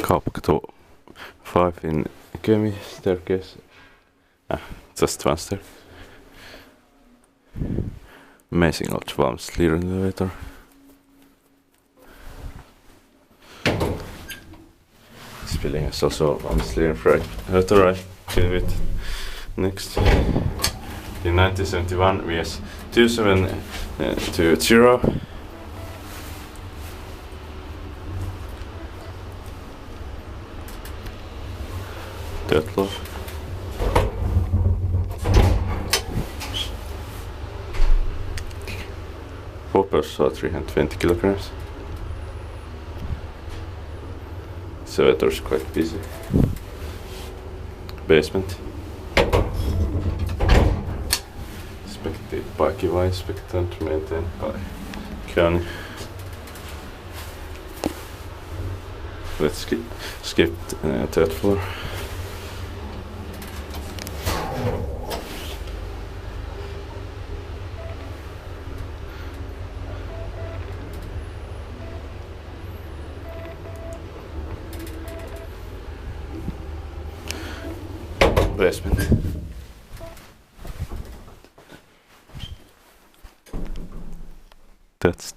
Kauppakatu 5 in Kemi staircase. Just one stair. Amazing old ValmetSchlieren elevator. This building is also ValmetSchlieren elevator. I feel it next. In 1971 VS 2720. Third floor. Hoppers are 320 kilograms. This elevator is quite busy. Basement. Inspected by Kemi, inspected and maintained by Kemi. Let's skip third floor. Basement. That's